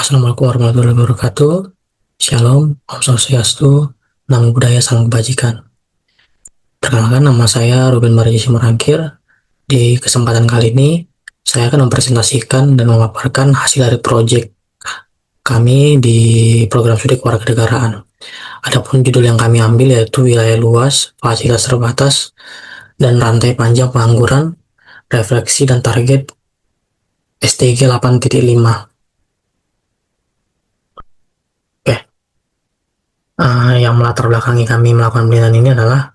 Assalamualaikum warahmatullahi wabarakatuh. Shalom, Om Swastiastu, Namo Buddhaya, Salam Kebajikan. Perkenalkan, nama saya Ruben Marji Simarangkir. Di kesempatan kali ini, saya akan mempresentasikan dan memaparkan hasil dari proyek kami di program studi kewarganegaraan. Adapun judul yang kami ambil yaitu wilayah luas, fasilitas terbatas, dan rantai panjang pengangguran, refleksi dan target SDG 8.5. Oke, yang melatar belakangi kami melakukan penelitian ini adalah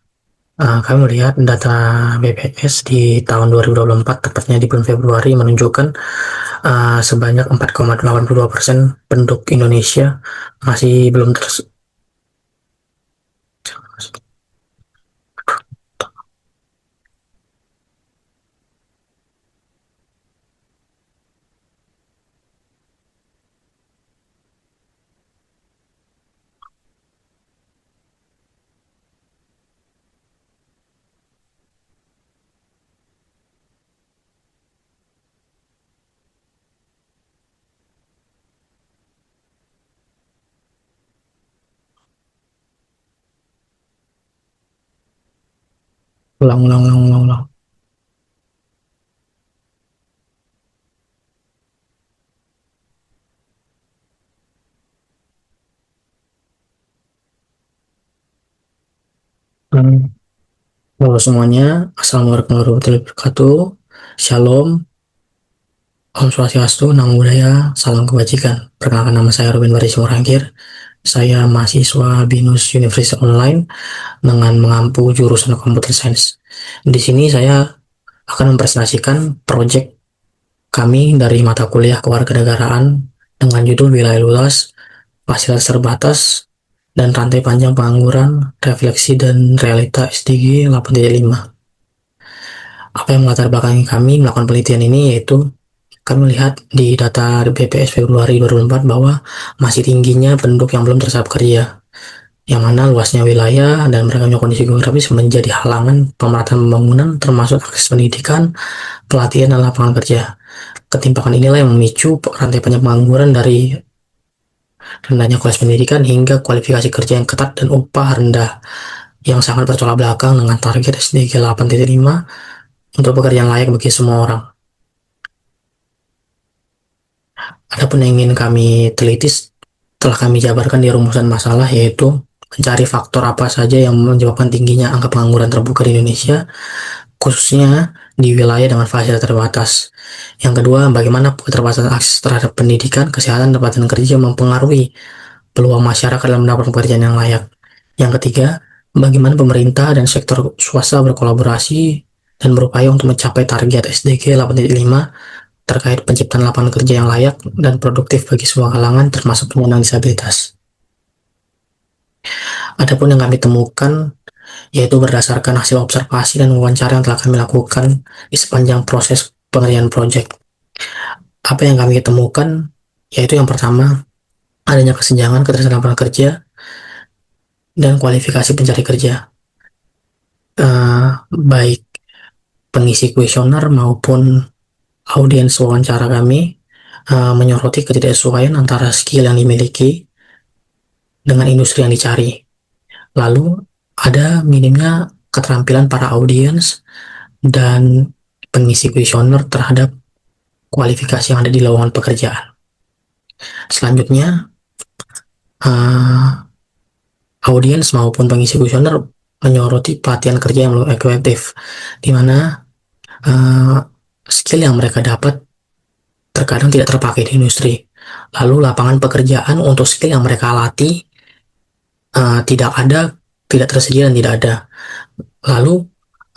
kami melihat data BPS di tahun 2024, tepatnya di bulan Februari, menunjukkan sebanyak 4,82% penduduk Indonesia masih belum ulang ulang ulang ulang ulang. Halo semuanya, Assalamualaikum warahmatullahi wabarakatuh. Shalom, Om Swastiastu, Namo Buddhaya, Salam Kebajikan. Perkenalkan, nama saya Ruben Baris Simorangkir. Saya mahasiswa BINUS Universitas Online dengan mengampu jurusan Computer Science. Di sini saya akan mempresentasikan proyek kami dari mata kuliah kewarganegaraan dengan judul Wilayah Luas, Fasilitas Terbatas, dan Rantai Panjang Pengangguran, Refleksi dan Realita SDG 8.5. Apa yang melatar belakangi kami melakukan penelitian ini yaitu kami melihat di data BPS Februari 2004 bahwa masih tingginya penduduk yang belum terserap kerja, yang mana luasnya wilayah dan beragamnya kondisi geografis menjadi halangan pemerataan pembangunan termasuk akses pendidikan, pelatihan, dan lapangan kerja. Ketimpangan inilah yang memicu rantai panjang pengangguran dari rendahnya kualitas pendidikan hingga kualifikasi kerja yang ketat dan upah rendah yang sangat bertolak belakang dengan target SDG 8.5 untuk pekerjaan layak bagi semua orang. Adapun yang ingin kami teliti telah kami jabarkan di rumusan masalah, yaitu mencari faktor apa saja yang menyebabkan tingginya angka pengangguran terbuka di Indonesia, khususnya di wilayah dengan fasilitas terbatas. Yang kedua, bagaimana keterbatasan akses terhadap pendidikan, kesehatan, dan pelatihan kerja mempengaruhi peluang masyarakat dalam mendapatkan pekerjaan yang layak. Yang ketiga, bagaimana pemerintah dan sektor swasta berkolaborasi dan berupaya untuk mencapai target SDG 8.5 terkait penciptaan lapangan kerja yang layak dan produktif bagi semua kalangan termasuk penyandang disabilitas. Adapun yang kami temukan yaitu berdasarkan hasil observasi dan wawancara yang telah kami lakukan di sepanjang proses pengerjaan proyek. Apa yang kami temukan yaitu yang pertama, adanya kesenjangan ketersediaan lapangan kerja dan kualifikasi pencari kerja. Baik pengisi kuesioner maupun audiens wawancara kami menyoroti ketidaksesuaian antara skill yang dimiliki dengan industri yang dicari. Lalu ada minimnya keterampilan para audiens dan pengisi kuesioner terhadap kualifikasi yang ada di lowongan pekerjaan. Selanjutnya, audiens maupun pengisi kuesioner menyoroti pelatihan kerja yang belum efektif, di mana skill yang mereka dapat terkadang tidak terpakai di industri. Lalu lapangan pekerjaan untuk skill yang mereka latih tidak ada, tidak tersedia dan tidak ada. Lalu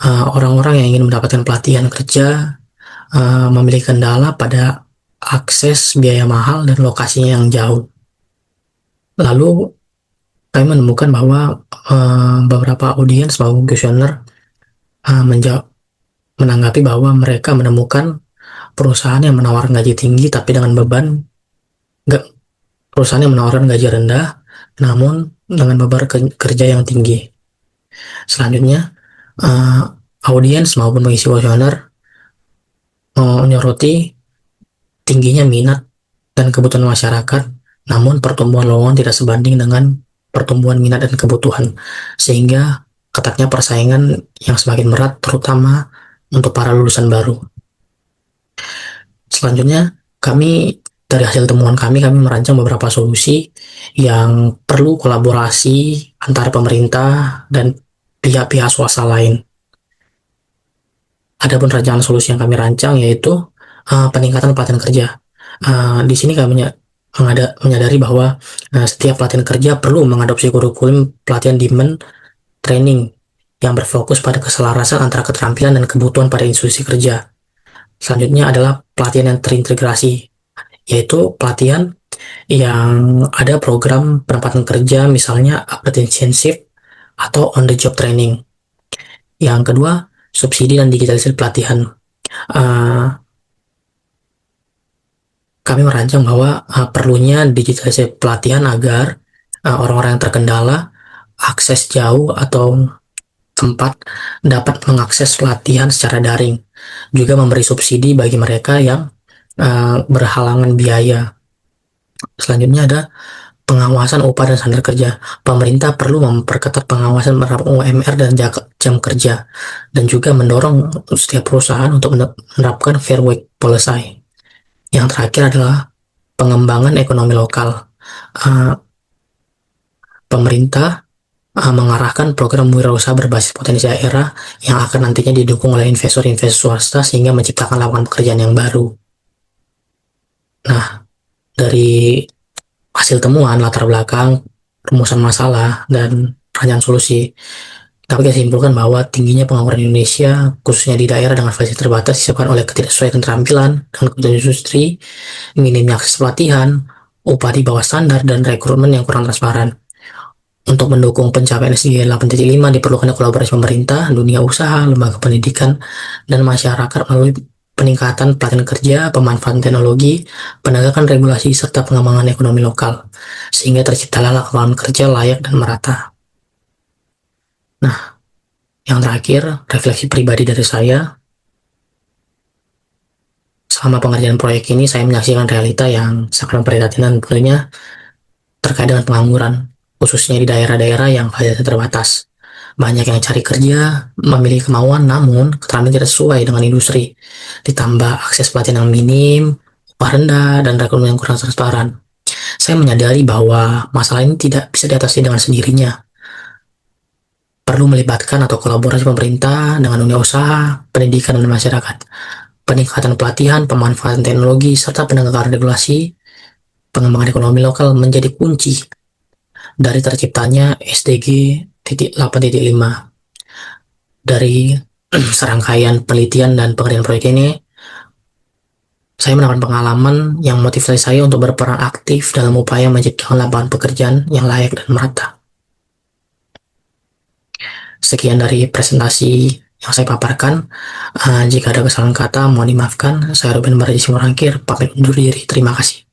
orang-orang yang ingin mendapatkan pelatihan kerja memiliki kendala pada akses biaya mahal dan lokasinya yang jauh. Lalu kami menemukan bahwa beberapa audiens maupun kuesioner menanggapi bahwa mereka menemukan perusahaan yang menawarkan gaji tinggi tapi dengan beban perusahaan yang menawarkan gaji rendah namun dengan beban kerja yang tinggi. Selanjutnya, audiens maupun pengisi kuesioner menyoroti tingginya minat dan kebutuhan masyarakat, namun pertumbuhan lowongan tidak sebanding dengan pertumbuhan minat dan kebutuhan, sehingga ketatnya persaingan yang semakin berat, terutama untuk para lulusan baru. Selanjutnya, dari hasil temuan kami merancang beberapa solusi yang perlu kolaborasi antara pemerintah dan pihak-pihak swasta lain. Adapun rancangan solusi yang kami rancang yaitu peningkatan pelatihan kerja. Di sini kami menyadari bahwa setiap pelatihan kerja perlu mengadopsi kurikulum pelatihan demand training yang berfokus pada keselarasan antara keterampilan dan kebutuhan pada institusi kerja. Selanjutnya adalah pelatihan yang terintegrasi, yaitu pelatihan yang ada program penempatan kerja, misalnya apprenticeship atau on the job training. Yang kedua, subsidi dan digitalisasi pelatihan. Uh, Kami merancang bahwa perlunya digitalisasi pelatihan agar orang-orang yang terkendala akses jauh atau tempat dapat mengakses pelatihan secara daring. Juga memberi subsidi bagi mereka yang berhalangan biaya. Selanjutnya ada pengawasan upah dan standar kerja. Pemerintah perlu memperketat pengawasan terhadap UMR dan jam kerja, dan juga mendorong setiap perusahaan untuk menerapkan fair work policy. Yang terakhir adalah pengembangan ekonomi lokal. Uh, Pemerintah mengarahkan program wirausaha berbasis potensi daerah yang akan nantinya didukung oleh investor-investor swasta sehingga menciptakan lapangan pekerjaan yang baru. Nah, dari hasil temuan, latar belakang, rumusan masalah, dan rancangan solusi, dapat kita simpulkan bahwa tingginya pengangguran Indonesia, khususnya di daerah dengan fasilitas terbatas, disebabkan oleh ketidaksesuaian keterampilan dengan kebutuhan industri, minimnya akses pelatihan, upah di bawah standar, dan rekrutmen yang kurang transparan. Untuk mendukung pencapaian SDG 8.5 diperlukan kolaborasi pemerintah, dunia usaha, lembaga pendidikan, dan masyarakat melalui peningkatan pelatihan kerja, pemanfaatan teknologi, penegakan regulasi, serta pengembangan ekonomi lokal, sehingga terciptalah lapangan kerja layak dan merata. Nah, yang terakhir, refleksi pribadi dari saya, selama pengerjaan proyek ini saya menyaksikan realita yang sangat memprihatinkan tentunya terkait dengan pengangguran, khususnya di daerah-daerah yang fasilitasnya terbatas. Banyak yang cari kerja, memiliki kemauan, namun keterampilan tidak sesuai dengan industri. Ditambah akses pelatihan yang minim, upah rendah, dan rekrutmen yang kurang transparan. Saya menyadari bahwa masalah ini tidak bisa diatasi dengan sendirinya. Perlu melibatkan atau kolaborasi pemerintah dengan dunia usaha, pendidikan, dan masyarakat. Peningkatan pelatihan, pemanfaatan teknologi, serta penegakan regulasi, pengembangan ekonomi lokal menjadi kunci dari terciptanya SDG 8.5. Dari serangkaian penelitian dan pengerjaan proyek ini, saya mendapat pengalaman yang motivasi saya untuk berperan aktif dalam upaya menciptakan lapangan pekerjaan yang layak dan merata. Sekian dari presentasi yang saya paparkan. Jika ada kesalahan kata, mohon dimaafkan. Saya Ruben Barajis Simorangkir, pamit undur diri. Terima kasih.